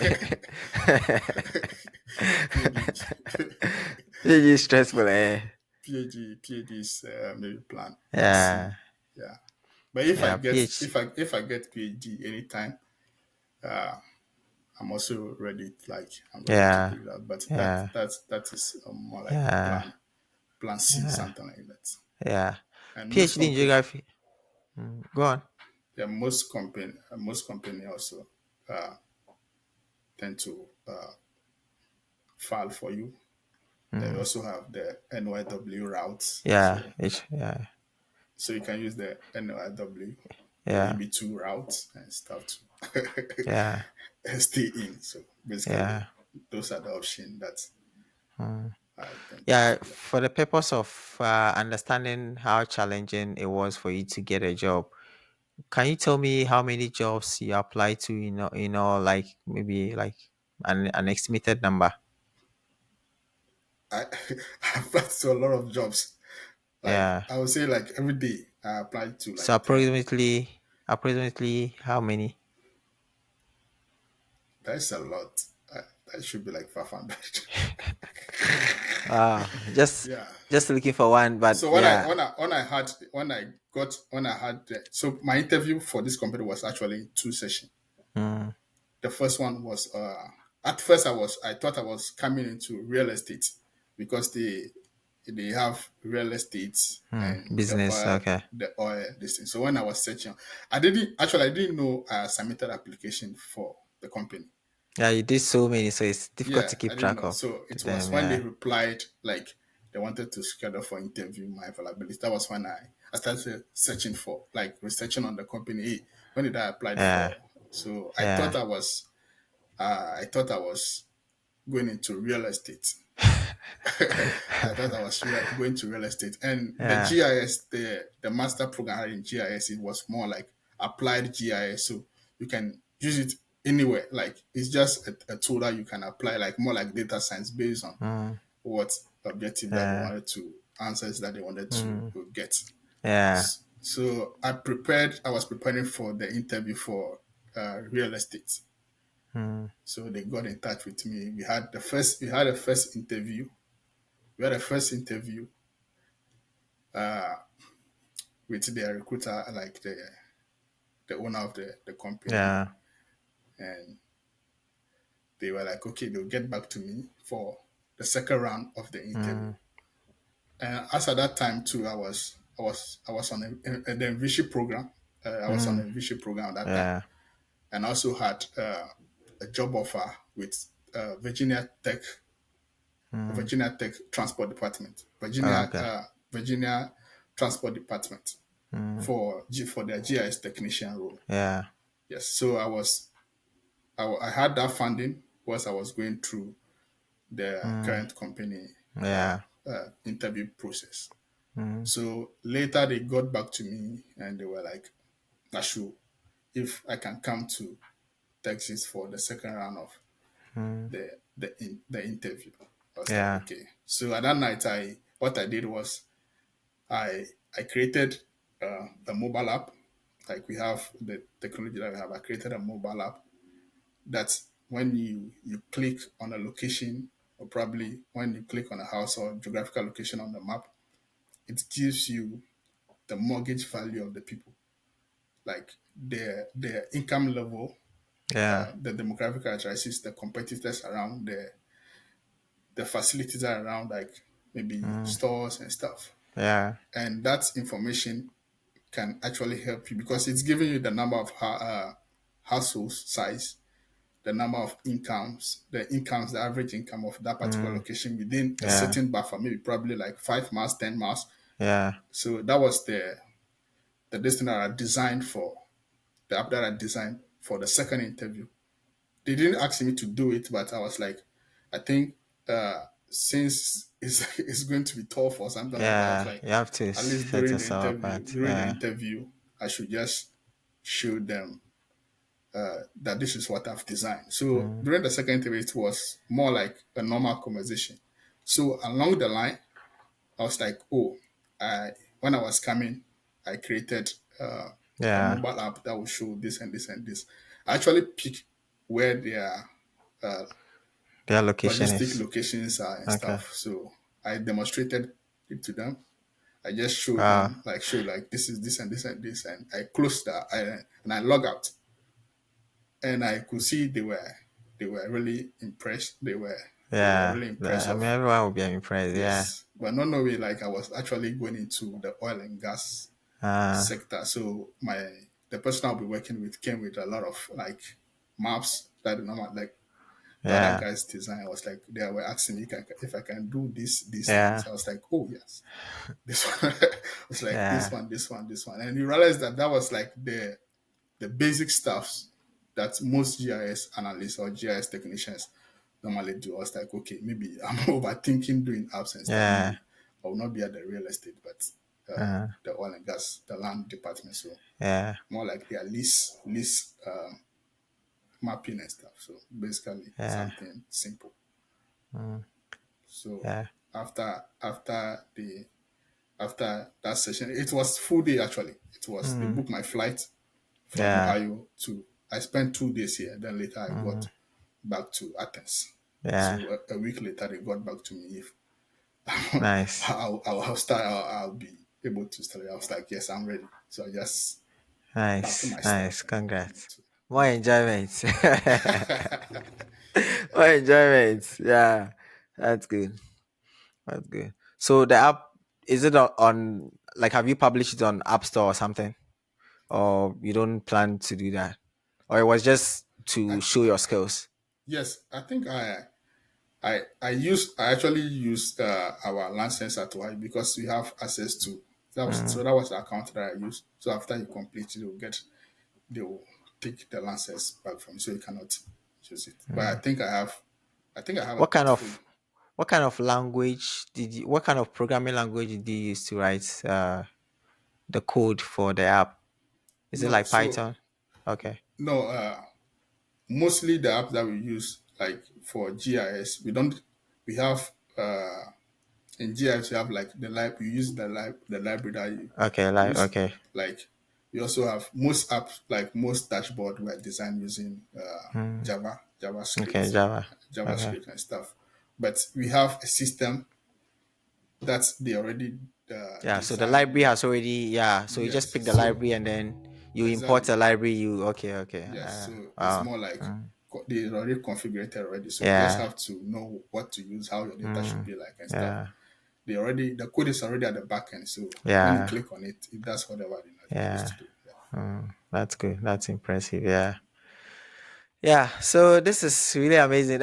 PhD is stressful, eh? PhD is maybe plan C. Yeah. Yeah, but if I Yeah. get PhD. if I get PhD anytime, uh, I'm also ready. Like I'm ready to Yeah. do that. But Yeah. that is more like Yeah. plan C, Yeah. something like that. Yeah. And most PhD in company, geography. Go on. yeah, most company also uh, tend to file for you. They also have the NYW routes, Yeah. Yeah. so you can use the NYW, the Yeah. EB2 routes and stuff to Yeah. stay in. So basically, Yeah. those are the options that I tend to Yeah. follow. For the purpose of understanding how challenging it was for you to get a job, can you tell me how many jobs you applied to? Like maybe like an estimated number. I I applied to a lot of jobs. Like Yeah. I would say, like every day I applied to So like 10. approximately how many? That's a lot. That should be like 500. Just Yeah. just looking for one, but So yeah. when I had so my interview for this company was actually two sessions. Mm, The first one was at first I thought I was coming into real estate because they have real estate and business. Okay. the oil this thing. So when I was searching, I didn't know I submitted application for the company. Yeah, you did so many, so it's difficult Yeah, to I keep didn't track know. of So it was them. when they Yeah. replied, like they wanted to schedule for interview my availability. That was when I started searching for, like, researching on the company. Hey, when did I apply Yeah. for? So Yeah. I thought I was going into real estate. I thought I was going to real estate, and the Yeah. GIS, the master program I had in GIS, it was more like applied GIS, so you can use it anywhere. Like it's just a tool that you can apply, like more like data science based on Mm, what objective that they yeah. wanted to answers that they wanted to Mm, get. yeah. So I prepared. I was preparing for the interview for real estate. Mm, So they got in touch with me. We had a first interview. We had a first interview with their recruiter, like the owner of the company, yeah. and they were like, okay, they'll get back to me for the second round of the interview. Mm, And as at that time too, I was on the Envision program. I was on the mm, Envision program at that time, yeah. and I also had a job offer with Mm, Virginia Tech Transport Department, okay. Virginia Transport Department Mm, for their GIS technician role. yeah. Yes, so I had that funding whilst I was going through the Mm, current company yeah. interview process. Mm, So later they got back to me and they were like, Nashu, if I can come to Texas for the second round of mm, the interview. I was like, yeah. okay. So at that night, what I did was I created a mobile app. Like we have the technology that we have. I created a mobile app that when you click on a location, or probably when you click on a house or geographical location on the map, it gives you the mortgage value of the people, like their income level, Yeah. the demographic characteristics, the competitors around the facilities are around, like maybe Mm. stores and stuff. Yeah. And that information can actually help you because it's giving you the number of households size, the number of incomes, the average income of that particular Mm. location within a Yeah. certain buffer, maybe probably like 5 miles, 10 miles. Yeah. So that was the distance that I designed for the app that I designed for the second interview. They didn't ask me to do it, but I was like, I think since it's going to be tough or something like that, I was Yeah. like, You have to at least set yourself apart. during the Yeah. interview, I should just show them that this is what I've designed. So Mm. during the second interview, it was more like a normal conversation. So along the line, I was like, oh, when I was coming, I created a Yeah. mobile app that will show this and this and this. I actually pick where their uh, Their location logistic is. locations are and Okay. stuff. So I demonstrated it to them. I just showed Wow. them, like, show like this is this and this and this, and I closed that and I log out, and I could see they were really impressed. They were Yeah. really impressed I mean, of. everyone will be impressed. Yeah. Yes, but not knowing like I was actually going into the oil and gas Uh, sector. So the person I'll be working with came with a lot of like maps that the normal like the other yeah. guys design. I was like, they were asking me if I can do these Yeah. things. I was like, oh yes, this one. I was like Yeah. this one, and you realize that was like the basic stuffs that most GIS analysts or GIS technicians normally do. I was like, okay, maybe I'm overthinking doing apps and stuff. Yeah. Maybe I will not be at the real estate, but Uh, the oil and gas, the land department. So yeah. more like their lease mapping and stuff. So basically Yeah. something simple. Mm. So Yeah. after that session, it was full day actually. They Mm. booked my flight from Yeah. Ohio to. I spent 2 days here. Then later I Mm. got back to Athens. Yeah. So a week later they got back to me if Nice. I'll be able to study. I was like, yes, I'm ready. So I just packed Nice. my Nice. stuff and went Congrats. to More enjoyment. yeah. More enjoyment. Yeah. That's good. That's good. So the app, is it on like, have you published it on App Store or something? Or you don't plan to do that? Or it was just I, to show your skills? yes, I think I actually used our license at Y because we have access to Mm. that was the account that I used. So after you complete it, they will take the license back from you, so you cannot use it. But Mm. I think I have a What kind portfolio. of what kind of language did you what kind of programming language did you use to write the code for the app? Is it No, like so Python? Okay. no, mostly the app that we use like for GIS, we have in GIS you have like you use the library that you Okay, like use. okay. Like we also have most apps, like most dashboard were designed using Mm. Okay, JavaScript, Java. Okay. JavaScript and stuff. But we have a system that they already Yeah, so the designed. library has already, yeah, so you just Yes, pick the so library and then you import exactly. the library, you okay, okay. Yes, so it's Wow. more like Mm. they already configured already. So you just Yeah. have to know what to use, how your data should Mm. be like and stuff. Yeah. The code is already at the back end. So when you Yeah. click on it, it does whatever the navigate is Yeah. to do. Yeah. Mm. That's good. That's impressive. Yeah. Yeah. So this is really amazing.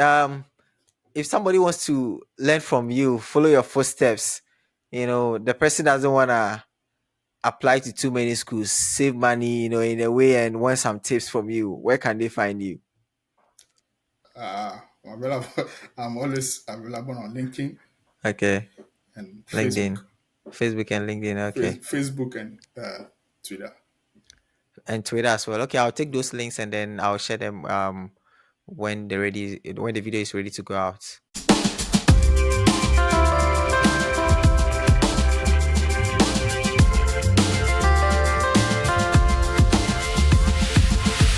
If somebody wants to learn from you, follow your footsteps, the person doesn't wanna apply to too many schools, save money, in a way, and want some tips from you, where can they find you? I'm available. I'm always available on LinkedIn Okay. and Facebook, LinkedIn, Facebook and LinkedIn. Okay. Facebook and Twitter. And Twitter as well. Okay, I'll take those links and then I'll share them when the video is ready to go out.